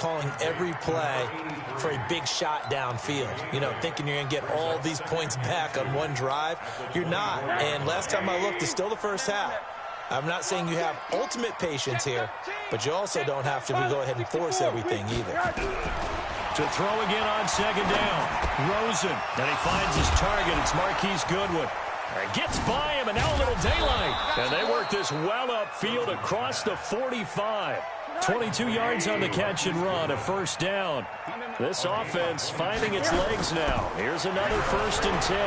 calling every play for a big shot downfield. You know, thinking you're going to get all these points back on one drive. You're not. And last time I looked, it's still the first half. I'm not saying you have ultimate patience here, but you also don't have to go ahead and force everything either. To throw again on second down. Rosen. And he finds his target. It's Marquise Goodwin. Gets by him, and now a little daylight. And they work this well upfield across the 45. 22 yards on the catch and run, a first down. This offense finding its legs now. Here's another 1st and 10.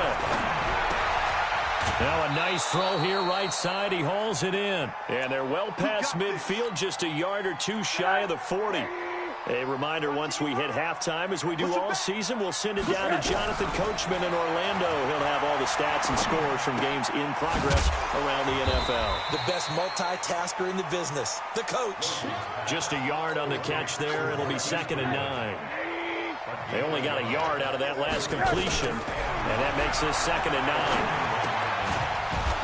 Now a nice throw here right side. He hauls it in. And they're well past midfield, just a yard or two shy of the 40. A reminder, once we hit halftime, as we do all season, we'll send it down to Jonathan Coachman in Orlando. He'll have all the stats and scores from games in progress around the NFL. The best multitasker in the business, the coach. Just a yard on the catch there. It'll be 2nd and 9. They only got a yard out of that last completion, and that makes this 2nd and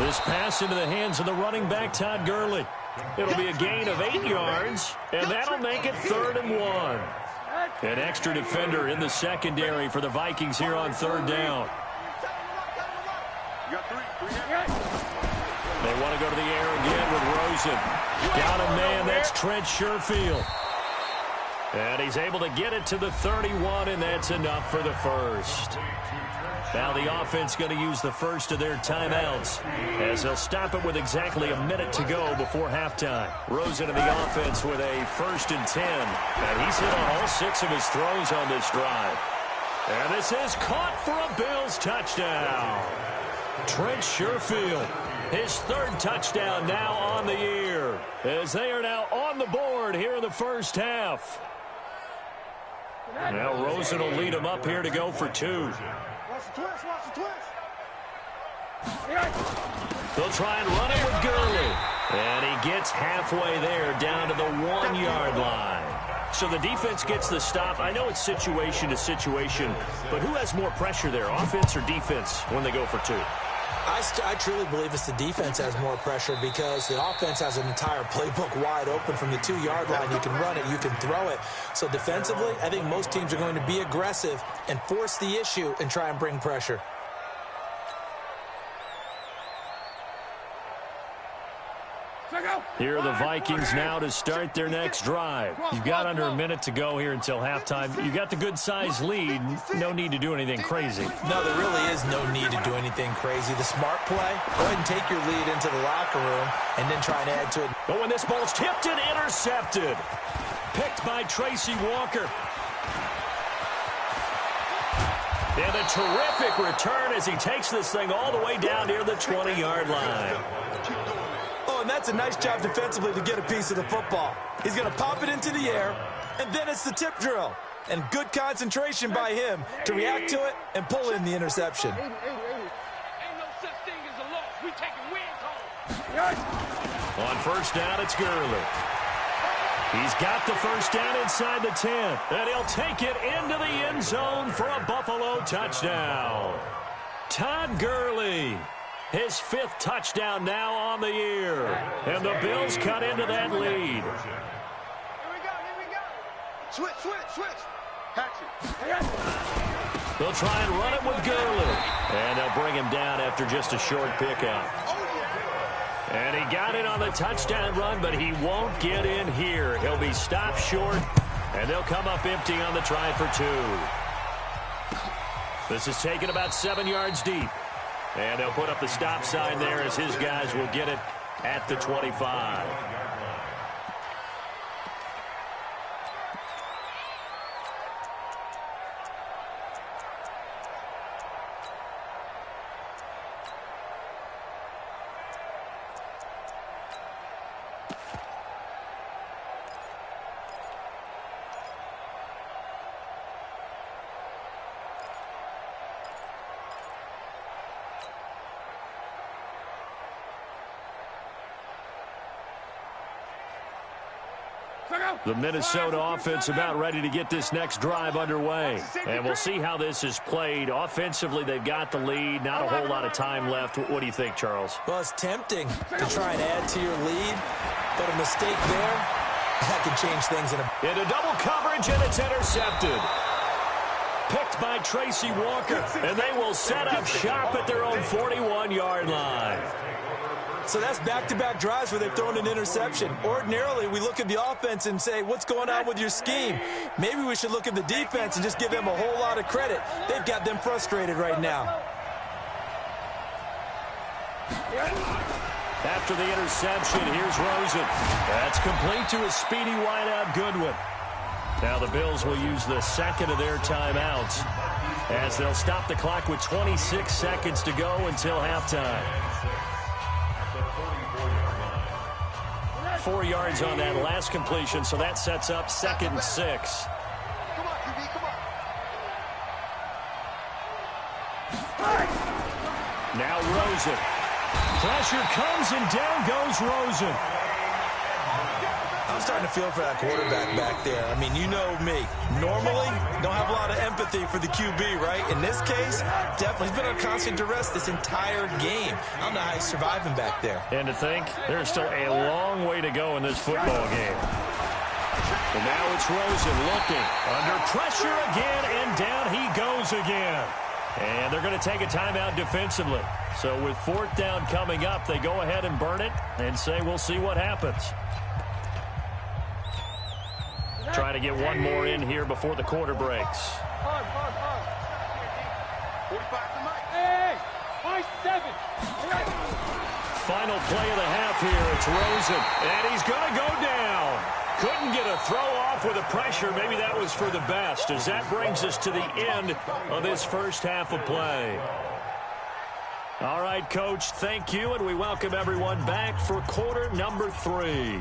9. This pass into the hands of the running back, Todd Gurley. It'll be a gain of 8 yards, and that'll make it 3rd and 1. An extra defender in the secondary for the Vikings here on 3rd down. They want to go to the air again with Rosen. Got a man, that's Trent Sherfield. And he's able to get it to the 31, and that's enough for the first. Now the offense going to use the first of their timeouts, as they'll stop it with exactly a minute to go before halftime. Rosen in the offense with a 1st and 10. And he's hit on all 6 of his throws on this drive. And this is caught for a Bills touchdown. Trent Sherfield, his 3rd touchdown now on the year, as they are now on the board here in the first half. Now Rosen will lead them up here to go for 2. They'll try and run it with Gurley. And he gets halfway there, down to the 1-yard line. So the defense gets the stop. I know it's situation to situation, but who has more pressure there, offense or defense, when they go for 2? I truly believe it's the defense has more pressure, because the offense has an entire playbook wide open from the 2-yard line. You can run it, you can throw it. So defensively, I think most teams are going to be aggressive and force the issue and try and bring pressure. Here are the Vikings now to start their next drive. You've got under a minute to go here until halftime. You've got the good-sized lead. No need to do anything crazy. No, there really is no need to do anything crazy. The smart play, go ahead and take your lead into the locker room and then try and add to it. But when this ball's tipped and intercepted, picked by Tracy Walker. And a terrific return as he takes this thing all the way down near the 20-yard line. And that's a nice job defensively to get a piece of the football. He's going to pop it into the air, and then it's the tip drill. And good concentration by him to react to it and pull in the interception. Ain't no such thing as a loss. We taking wins home. On 1st down, it's Gurley. He's got the 1st down inside the 10. And he'll take it into the end zone for a Buffalo touchdown. Todd Gurley. His 5th touchdown now on the year. And the Bills cut into that lead. Here we go. Switch. They'll try and run it with Gurley. And they'll bring him down after just a short pickup. And he got it on the touchdown run, but he won't get in here. He'll be stopped short, and they'll come up empty on the try for 2. This is taken about 7 yards deep. And they'll put up the stop sign there as his guys will get it at the 25. The Minnesota offense about ready to get this next drive underway. And we'll see how this is played. Offensively, they've got the lead. Not a whole lot of time left. What do you think, Charles? Well, it's tempting to try and add to your lead, but a mistake there, that can change things in a... Into double coverage. charge, and it's intercepted. Picked by Tracy Walker, and they will set up shop at their own 41-yard line. So that's back-to-back drives where they've thrown an interception. Ordinarily, we look at the offense and say, what's going on with your scheme? Maybe we should look at the defense and just give them a whole lot of credit. They've got them frustrated right now. After the interception, here's Rosen. That's complete to a speedy wideout Goodwin. Now the Bills will use the second of their timeouts as they'll stop the clock with 26 seconds to go until halftime. 4 yards on that last completion, so that sets up 2nd and 6. Now Rosen. Pressure comes and down goes Rosen. I'm starting to feel for that quarterback back there. I mean, you know me. Normally, don't have a lot of empathy for the QB, right? In this case, definitely. He's been on constant duress this entire game. I don't know how he's surviving back there. And to think, there's still a long way to go in this football game. And now it's Rosen looking. Under pressure again, and down he goes again. And they're going to take a timeout defensively. So with 4th down coming up, they go ahead and burn it and say we'll see what happens. Try to get one more in here before the quarter breaks. Final play of the half here. It's Rosen, and he's going to go down. Couldn't get a throw off with the pressure. Maybe that was for the best, as that brings us to the end of this first half of play. All right, Coach, thank you, and we welcome everyone back for quarter number 3.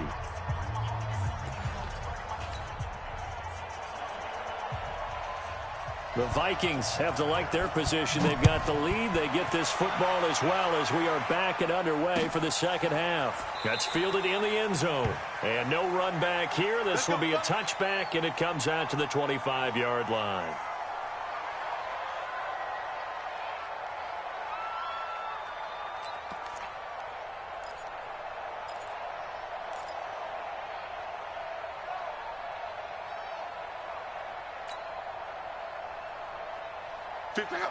The Vikings have to like their position. They've got the lead. They get this football as well as we are back and underway for the second half. That's fielded in the end zone. And no run back here. This will be a touchback, and it comes out to the 25-yard line.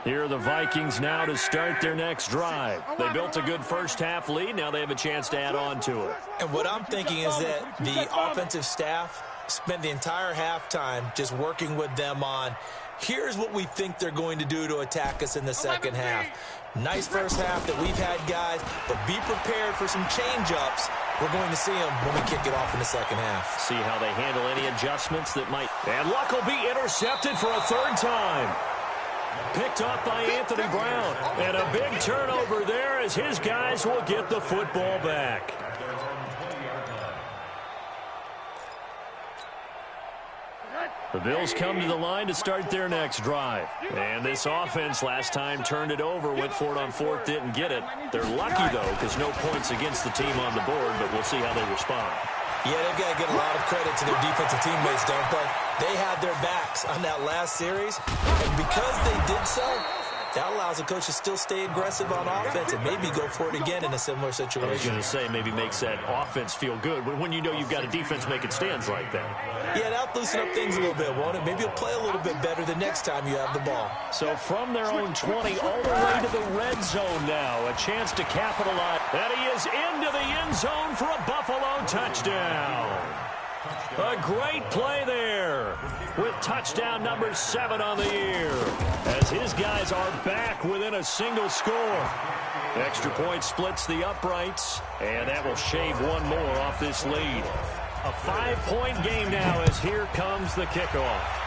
Here are the Vikings now to start their next drive. They built a good first half lead. Now they have a chance to add on to it. And what I'm thinking is that the offensive staff spent the entire halftime just working with them on, here's what we think they're going to do to attack us in the second half. Nice first half that we've had, guys, but be prepared for some change-ups. We're going to see them when we kick it off in the second half. See how they handle any adjustments that might. And Luck will be intercepted for a 3rd time. Picked off by Anthony Brown. And a big turnover there as his guys will get the football back. The Bills come to the line to start their next drive. And this offense last time turned it over, went for it on 4th, didn't get it. They're lucky, though, because no points against the team on the board, but we'll see how they respond. Yeah, they've got to get a lot of credit to their defensive teammates, don't they? They had their backs on that last series, and because they did so, that allows the coach to still stay aggressive on offense and maybe go for it again in a similar situation. I was going to say, maybe makes that offense feel good when you know you've got a defense making stands like that. Yeah, that'll loosen up things a little bit, won't it? Maybe you'll play a little bit better the next time you have the ball. So from their own 20 all the way to the red zone now, a chance to capitalize. And he is into the end zone for a Buffalo touchdown. A great play there with touchdown number 7 on the year as his guys are back within a single score. Extra point splits the uprights, and that will shave one more off this lead. A 5-point game now as here comes the kickoff.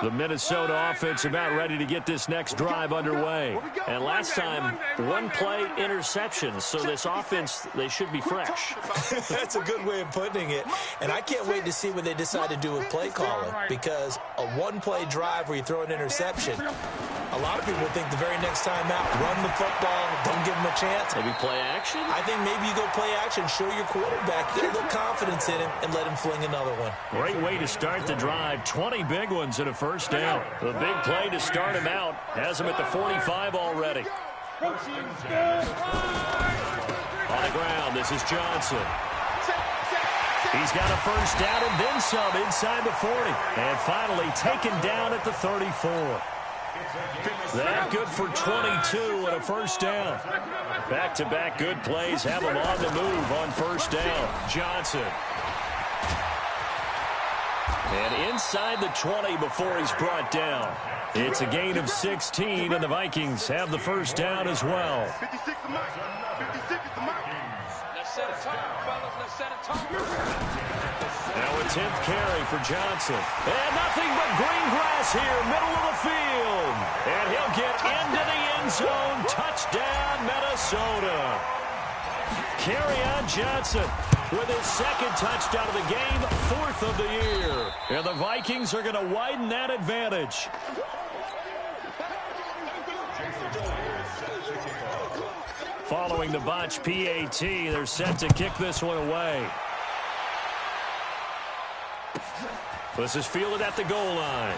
The Minnesota offense about ready to get this next drive underway. And last time, 1-play interception. So this offense, they should be fresh. That's a good way of putting it. And I can't wait to see what they decide to do with play calling, because a 1-play drive where you throw an interception, A lot of people think the very next time out, run the football, don't give him a chance. Maybe play action? I think maybe you go play action, show your quarterback, get a little confidence in him, and let him fling another one. Great way to start the drive. 20 big ones and a first down. The big play to start him out has him at the 45 already. On the ground, this is Johnson. He's got a first down and then some inside the 40. And finally taken down at the 34. That good for 22 and a first down. Back-to-back good plays have him on the move on first down. Johnson. And inside the 20 before he's brought down. It's a gain of 16, and the Vikings have the first down as well. 56 the mark. 56 is the mark. Let's set a tone, fellas. Let's set a tone. Now a 10th carry for Johnson. And nothing but green grass here, middle of the field. And he'll get into the end zone. Touchdown, Minnesota. Kerryon Johnson with his second touchdown of the game, 4th of the year. And the Vikings are going to widen that advantage. Following the botch PAT, they're set to kick this one away. This is fielded at the goal line.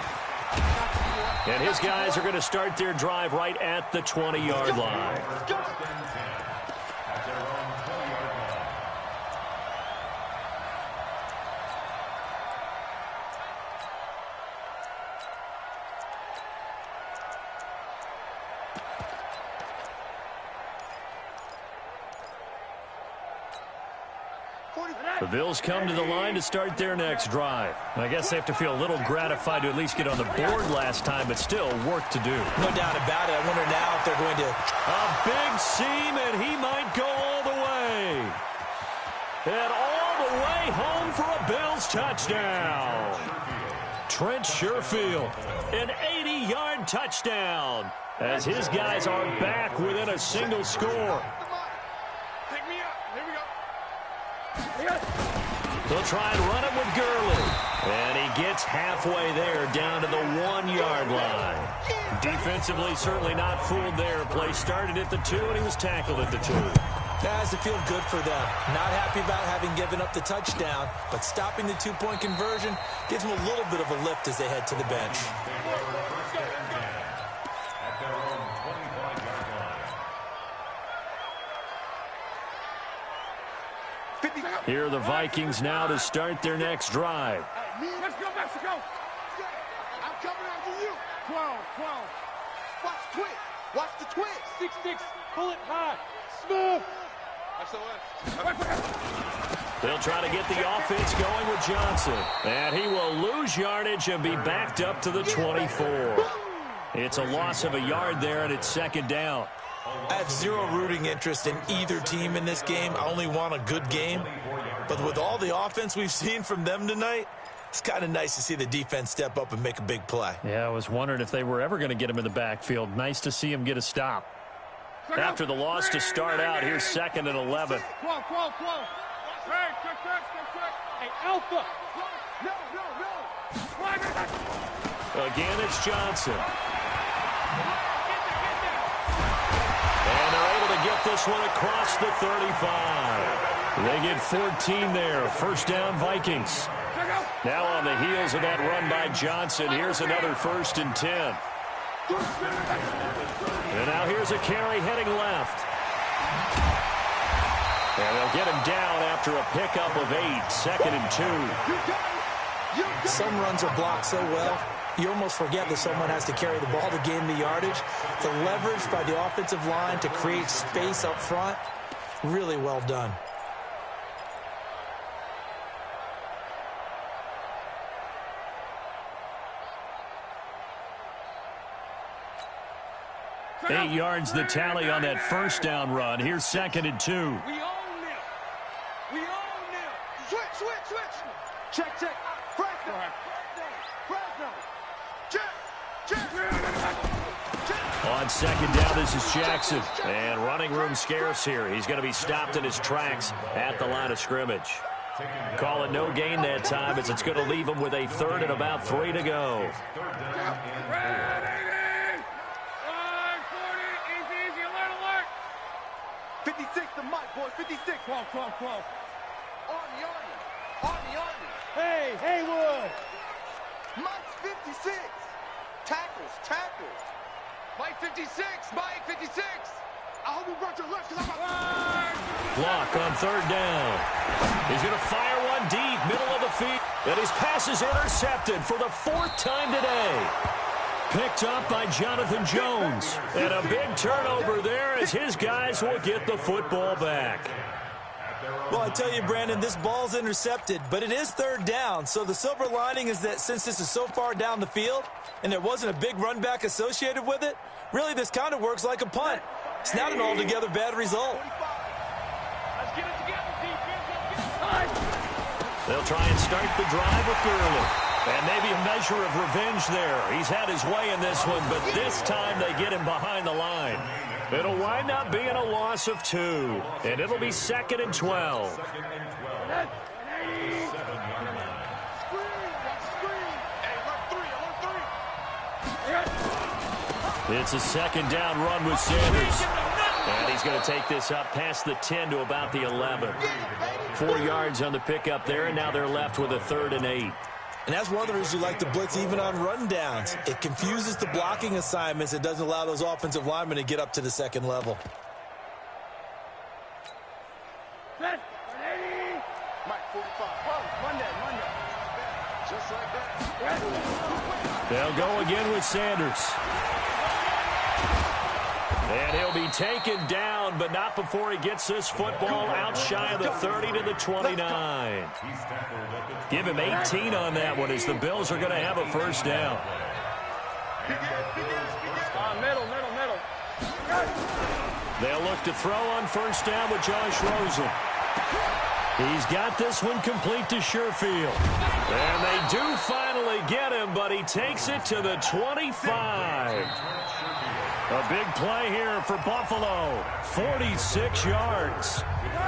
And his guys are going to start their drive right at the 20-yard line. The Bills come to the line to start their next drive. I guess they have to feel a little gratified to at least get on the board last time, but still work to do. No doubt about it. I wonder now if they're going to... A big seam, and he might go all the way. And all the way home for a Bills touchdown. Trent Sherfield, an 80-yard touchdown, as his guys are back within a single score. Pick me up. Here we go. They'll try and run it with Gurley. And he gets halfway there, down to the 1-yard line. Defensively, certainly not fooled there. Play started at the 2, and he was tackled at the 2. That has to feel good for them. Not happy about having given up the touchdown, but stopping the 2-point conversion gives them a little bit of a lift as they head to the bench. Here are the Vikings now to start their next drive. Let's go, Mexico. I'm coming after you. 12. Watch the twist. Watch the twist. 6-6. Pull it high. Smooth. They'll try to get the offense going with Johnson. And he will lose yardage and be backed up to the 24. It's a loss of a yard there, and it's second down. I have zero rooting interest in either team in this game. I only want a good game. But with all the offense we've seen from them tonight, it's kind of nice to see the defense step up and make a big play. Yeah, I was wondering if they were ever going to get him in the backfield. Nice to see him get a stop. After the loss to start out, here's 2nd and 11. 12. Hey, check. Hey, Alpha. No. Again, it's Johnson. And they're able to get this one across the 35. They get 14 there. First down, Vikings. Now on the heels of that run by Johnson, here's another 1st and 10. And now here's a carry heading left. And they'll get him down after a pickup of 8. 2nd and 2. Some runs are blocked so well, you almost forget that someone has to carry the ball to gain the yardage. The leverage by the offensive line to create space up front, really well done. Eight yards the tally on that first down run. Here's 2nd and 2. We own them. Switch. Check. Fresno. Check. On 2nd down, this is Jackson. And running room scarce here. He's going to be stopped in his tracks at the line of scrimmage. Call it no gain that time, as it's going to leave him with a 3rd and about 3 to go. 56 to Mike, boys. 56. 12, 12, 12. Army. Hey, Haywood. Mike's 56. Tackles. Mike 56. Mike 56. I hope you brought your lunch because I'm about Block on third down. He's going to fire one deep, middle of the field. And his pass is intercepted for the 4th time today. Picked up by Jonathan Jones. And a big turnover there as his guys will get the football back. Well, I tell you, Brandon, this ball's intercepted, but it is third down. So the silver lining is that since this is so far down the field and there wasn't a big run back associated with it, really this kind of works like a punt. It's not an altogether bad result. Let's get it together, defense. They'll try and start the drive with Gurley. And maybe a measure of revenge there. He's had his way in this one, but this time they get him behind the line. It'll wind up being a loss of 2, and it'll be 2nd and 12. It's a 2nd down run with Sanders. And he's going to take this up past the 10 to about the 11. 4 yards on the pickup there, and now they're left with a 3rd and 8. And that's one of the reasons you like to blitz even on run downs. It confuses the blocking assignments. It doesn't allow those offensive linemen to get up to the 2nd level. Mike 45. Monday. Just like that. They'll go again with Sanders. And he'll be taken down, but not before he gets this football out shy of the 30 to the 29. Give him 18 on that one as the Bills are going to have a 1st down. Middle. They'll look to throw on 1st down with Josh Rosen. He's got this one complete to Sherfield. And they do finally get him, but he takes it to the 25. A big play here for Buffalo, 46 yards.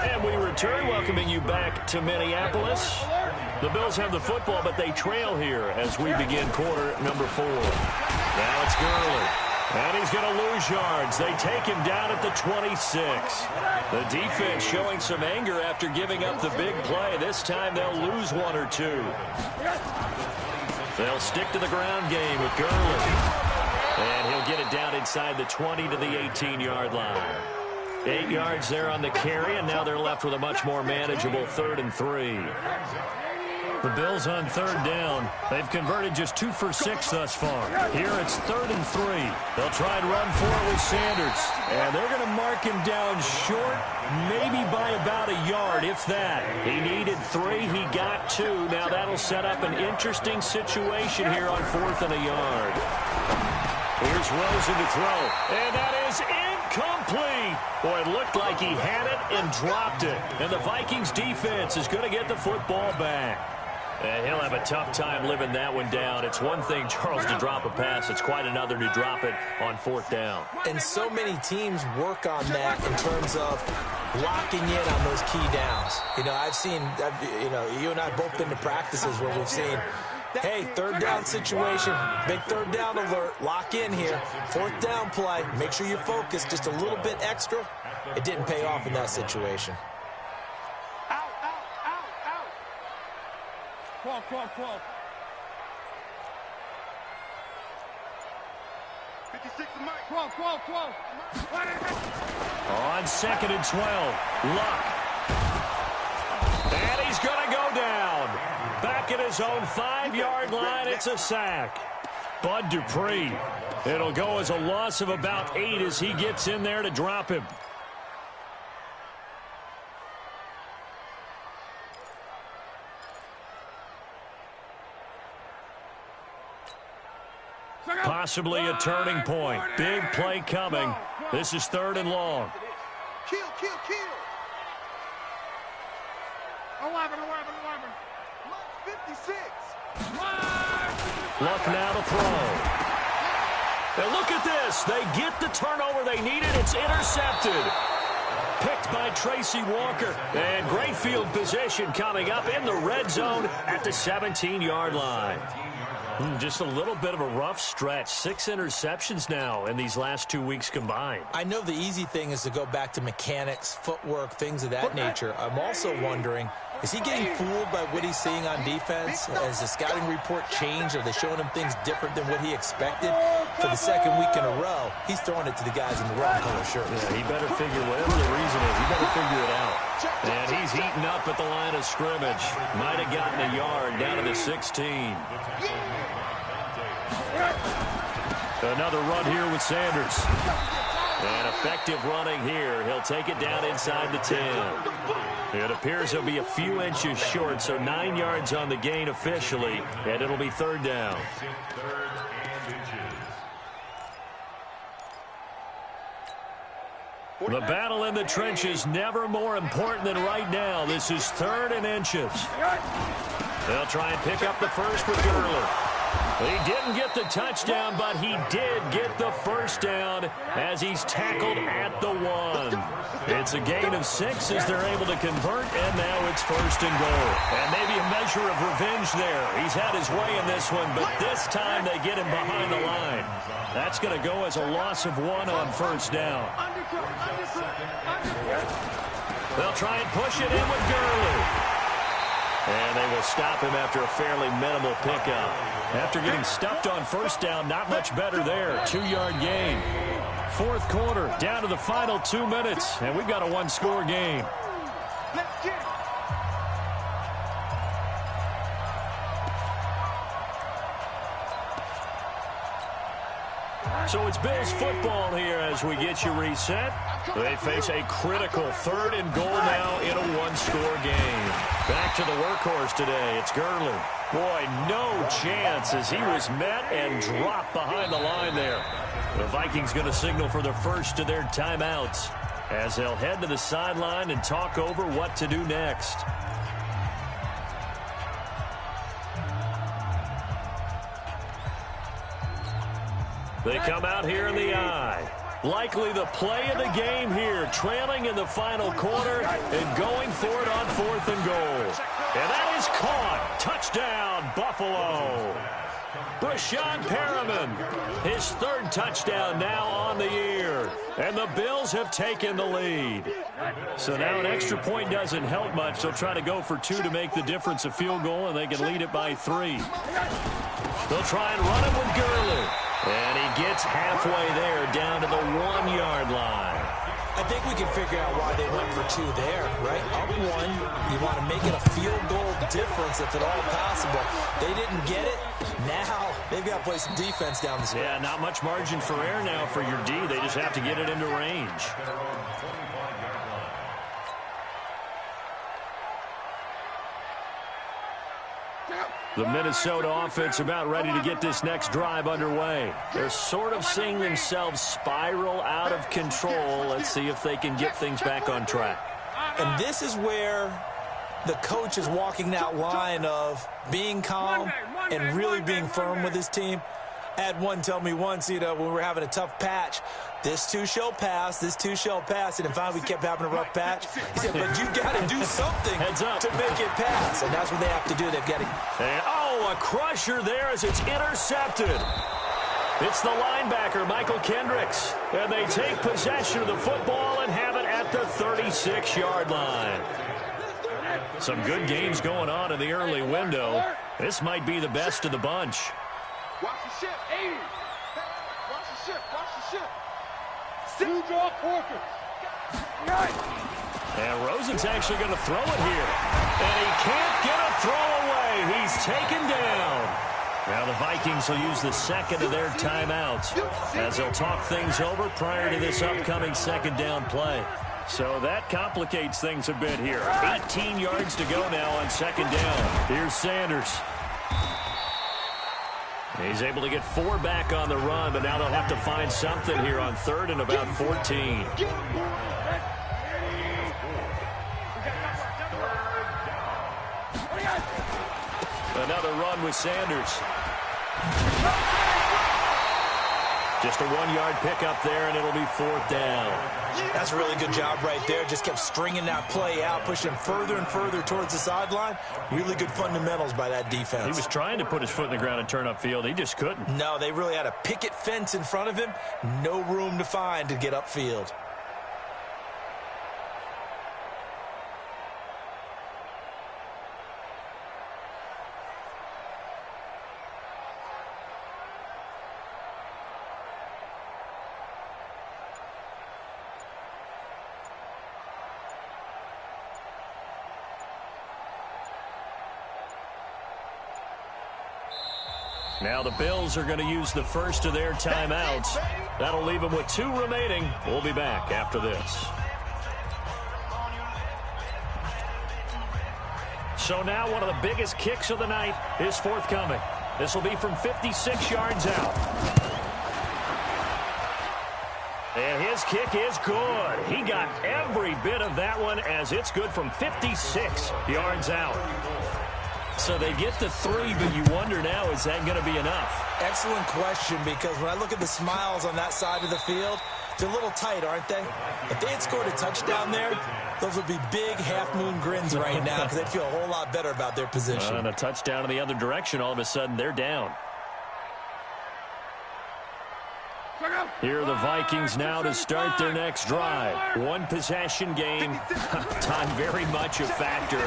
And we return, welcoming you back to Minneapolis. The Bills have the football, but they trail here as we begin quarter number 4. Now it's Gurley. And he's going to lose yards. They take him down at the 26. The defense showing some anger after giving up the big play. This time they'll lose 1 or 2. They'll stick to the ground game with Gurley. And he'll get it down inside the 20 to the 18-yard line. 8 yards there on the carry, and now they're left with a much more manageable 3rd and 3. The Bills on 3rd down. They've converted just 2 for 6 thus far. Here it's 3rd and 3. They'll try and run for it with Sanders. And they're going to mark him down short, maybe by about a yard, if that. He needed 3. He got 2. Now that'll set up an interesting situation here on 4th and a yard. Here's Rosen to throw. And that is incomplete. Boy, it looked like he had it and dropped it. And the Vikings defense is going to get the football back. And he'll have a tough time living that one down. It's one thing, Charles, to drop a pass. It's quite another to drop it on 4th down. And so many teams work on that in terms of locking in on those key downs. I've seen, you and I have both been to practices where we've seen, hey, 3rd down situation, big 3rd down alert, lock in here, 4th down play, make sure you're focused just a little bit extra. It didn't pay off in that situation. 12. 56 to Mike. 12. On 2nd and 12, Luck. And he's going to go down. Back at his own 5-yard line, it's a sack. Bud Dupree. It'll go as a loss of about 8 as he gets in there to drop him. Possibly a turning point. Big play coming. This is 3rd and long. Kill. 11. 56. Luck now to throw. And look at this. They get the turnover they needed. It's intercepted. Picked by Tracy Walker. And great field position coming up in the red zone at the 17-yard line. Just a little bit of a rough stretch. 6 interceptions now in these last 2 weeks combined. I know the easy thing is to go back to mechanics, footwork, things of that nature. I'm also wondering, is he getting fooled by what he's seeing on defense? Has the scouting report changed? Are they showing him things different than what he expected? For the second week in a row, he's throwing it to the guys in the wrong color shirts. Yeah, he better figure, whatever the reason is, he better figure it out. And he's eating up at the line of scrimmage. Might have gotten a yard down to the 16. Another run here with Sanders. And effective running here. He'll take it down inside the 10. It appears he'll be a few inches short, so 9 yards on the gain officially, and it'll be 3rd down. The battle in the trenches never more important than right now. This is 3rd and inches. They'll try and pick up the first with Gurley. He didn't get the touchdown, but he did get the first down as he's tackled at the 1. It's a gain of 6 as they're able to convert, and now it's 1st and goal. And maybe a measure of revenge there. He's had his way in this one, but this time they get him behind the line. That's going to go as a loss of 1 on 1st down. They'll try and push it in with Gurley. And they will stop him after a fairly minimal pickup. After getting stuffed on 1st down, not much better there. 2-yard gain. 4th quarter, down to the final 2 minutes, and we've got a 1-score game. Let's get it. So it's Bills football here as we get you reset. They face a critical 3rd and goal now in a 1-score game. Back to the workhorse today. It's Gurley. Boy, no chance as he was met and dropped behind the line there. The Vikings going to signal for the first of their timeouts as they'll head to the sideline and talk over what to do next. They come out here in the eye. Likely the play of the game here, trailing in the final quarter and going for it on 4th and goal. And that is caught. Touchdown, Buffalo. Brashad Perriman, his 3rd touchdown now on the year. And the Bills have taken the lead. So now an extra point doesn't help much. They'll try to go for 2 to make the difference a field goal, and they can lead it by 3. They'll try and run it with Gurley. And he gets halfway there, down to the 1-yard line. I think we can figure out why they went for 2 there, right? Up 1, you want to make it a field goal difference if at all possible. They didn't get it. Now they've got to play some defense down the stretch. Yeah, not much margin for error now for your D. They just have to get it into range. The Minnesota offense about ready to get this next drive underway. They're sort of seeing themselves spiral out of control. Let's see if they can get things back on track. And this is where the coach is walking that line of being calm and really being firm with his team. I had one tell me once, when we were having a tough patch, this too shall pass, this too shall pass. And finally we kept having a rough patch. He said, but you got to do something to make it pass. And that's what they have to do. They've got to. And, a crusher there as it's intercepted. It's the linebacker, Michael Kendricks. And they take possession of the football and have it at the 36-yard line. Some good games going on in the early window. This might be the best of the bunch. Watch the ship, 80. Watch the ship, watch the ship. Two draw quarters. And Rosen's actually going to throw it here. And he can't get a throw away. He's taken down. Now the Vikings will use the second of their timeouts as they'll talk things over prior to this upcoming 2nd down play. So that complicates things a bit here. 18 yards to go now on 2nd down. Here's Sanders. He's able to get 4 back on the run, but now they'll have to find something here on 3rd and about 14. Another run with Sanders. Just a 1-yard pickup there, and it'll be 4th down. That's a really good job right there. Just kept stringing that play out, pushing further and further towards the sideline. Really good fundamentals by that defense. He was trying to put his foot in the ground and turn upfield. He just couldn't. No, they really had a picket fence in front of him. No room to find to get upfield. Now the Bills are going to use the first of their timeouts. That'll leave them with 2 remaining. We'll be back after this. So now one of the biggest kicks of the night is forthcoming. This will be from 56 yards out. And his kick is good. He got every bit of that one as it's good from 56 yards out. So they get to 3, but you wonder now, is that going to be enough? Excellent question, because when I look at the smiles on that side of the field, they're a little tight, aren't they? If they had scored a touchdown there, those would be big half-moon grins right now because they'd feel a whole lot better about their position. And a touchdown in the other direction, all of a sudden they're down. Here are the Vikings now to start their next drive. 1 possession game. Time very much a factor.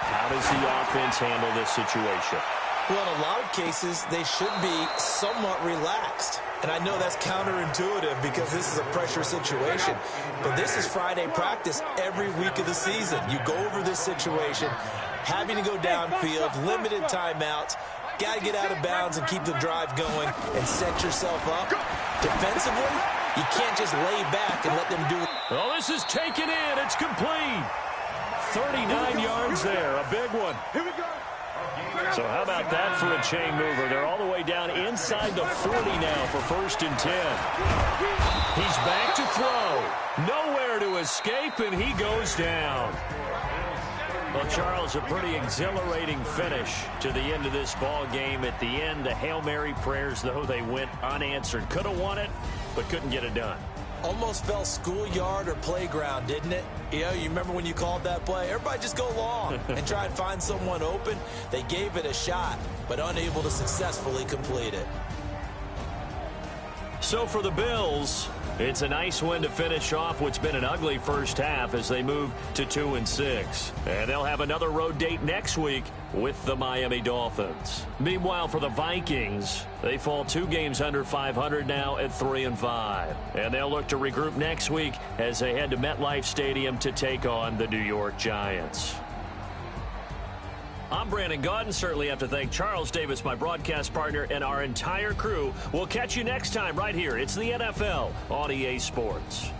How does the offense handle this situation? Well, in a lot of cases, they should be somewhat relaxed. And I know that's counterintuitive because this is a pressure situation. But this is Friday practice every week of the season. You go over this situation, having to go downfield, limited timeouts, got to get out of bounds and keep the drive going and set yourself up. Defensively, you can't just lay back and let them do it. Well, this is taken in. It's complete. 39 yards there, a big one. Here we go. So how about that for a chain mover? They're all the way down inside the 40 now for 1st and 10. He's back to throw. Nowhere to escape, and he goes down. Well, Charles, a pretty exhilarating finish to the end of this ball game. At the end, the Hail Mary prayers, though, they went unanswered. Could have won it, but couldn't get it done. Almost felt schoolyard or playground, didn't it? You know, you remember when you called that play? Everybody just go long and try and find someone open. They gave it a shot, but unable to successfully complete it. So for the Bills, it's a nice win to finish off what's been an ugly first half as they move to 2-6. And they'll have another road date next week with the Miami Dolphins. Meanwhile, for the Vikings, they fall 2 games under 500 now at 3-5. And they'll look to regroup next week as they head to MetLife Stadium to take on the New York Giants. I'm Brandon Gaudin. Certainly have to thank Charles Davis, my broadcast partner, and our entire crew. We'll catch you next time right here. It's the NFL on EA Sports.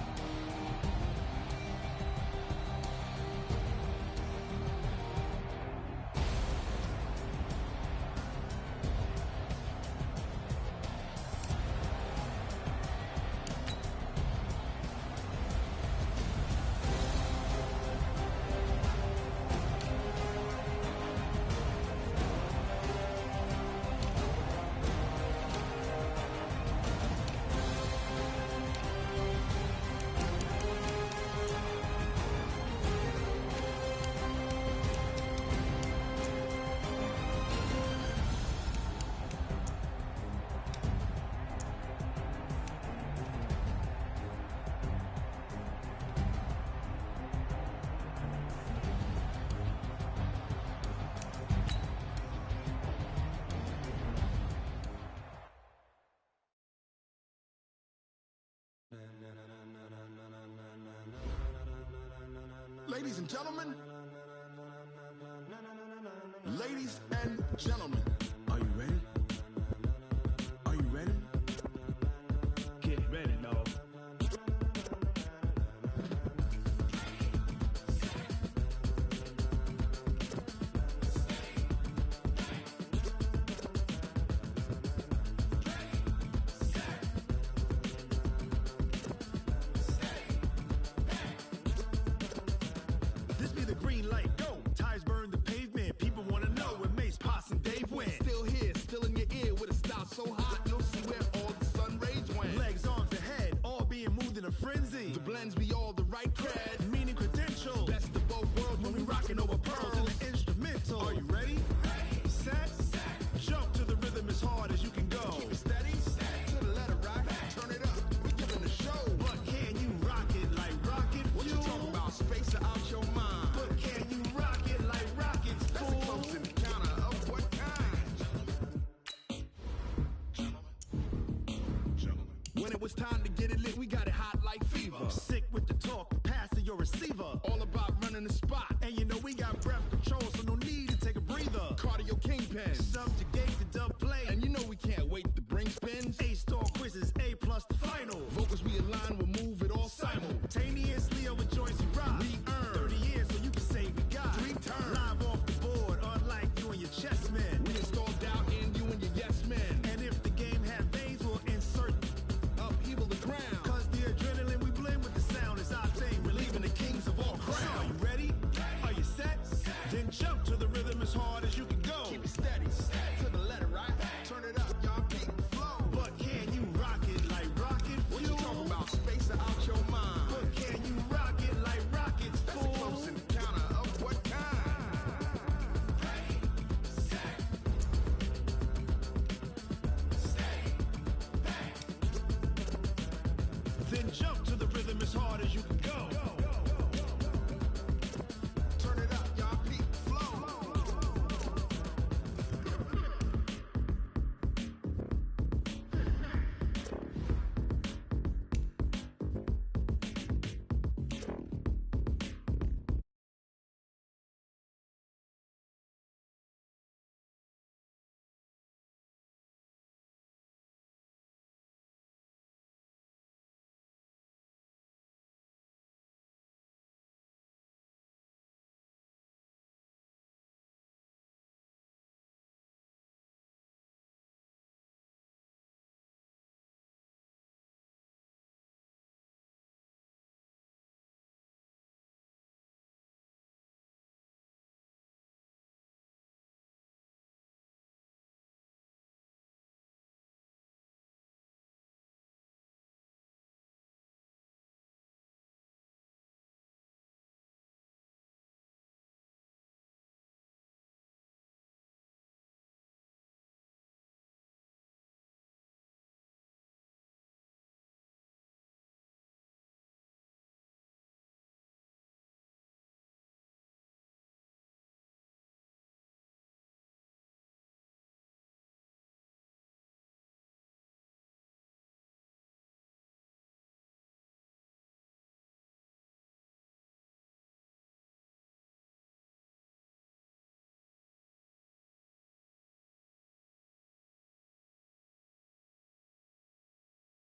Ladies and gentlemen, ladies and gentlemen, are you ready? Are you ready? Get ready, dog. This be the green light, go. Tires burn the pavement. People want to know where Mace, Poss, and Dave went. Still here, still in blends be all the right cred, meaning credentials. Best of both worlds when we rockin' over pearls in the instrumental. Are you ready? Set. Jump to the rhythm as hard as you can go. Keep it steady. To the letter, right? Turn it up. We giving the show. But can you rock it like rocket fuel? What you talking about? Space out your mind. But can you rock it like rockets, fool? That's a close encounter of what kind? When it was time to get it lit, we got it hot like fever. Sick with the talk, pass to your receiver. All about running the spot. And you know we got breath control, so no need to take a breather. Cardio kingpin, subjugate the dub play. And you know we can't wait to bring spins. A-star quizzes, A+ the final. Vocals we align, we'll move it all simultaneously over joints we rock. We earn 30 years, so you can say we got 3 turns. Live off the board, unlike you and your chess men. We install doubt in you and your yes men. And if the game had veins, we'll insert upheaval the ground. Cause the adrenaline we blend with the sound is our thing, relieving the kings of all crowns. So are you ready? Are you set? Then jump to the rhythm as hard as you can go. Keep it steady, to the letter, right? Turn it up, y'all keep the flow. But can you rock it like rocket fuel? What you talking about? Space out your mind. But can you rock it like rockets, fool? That's a close encounter of what kind? Ready, set, steady, bang. Then jump to the rhythm as hard as you can go. Turn it up, y'all peak flow.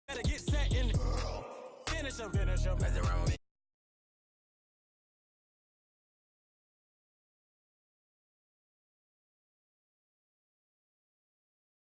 Better get set and finish him. Mess around with me.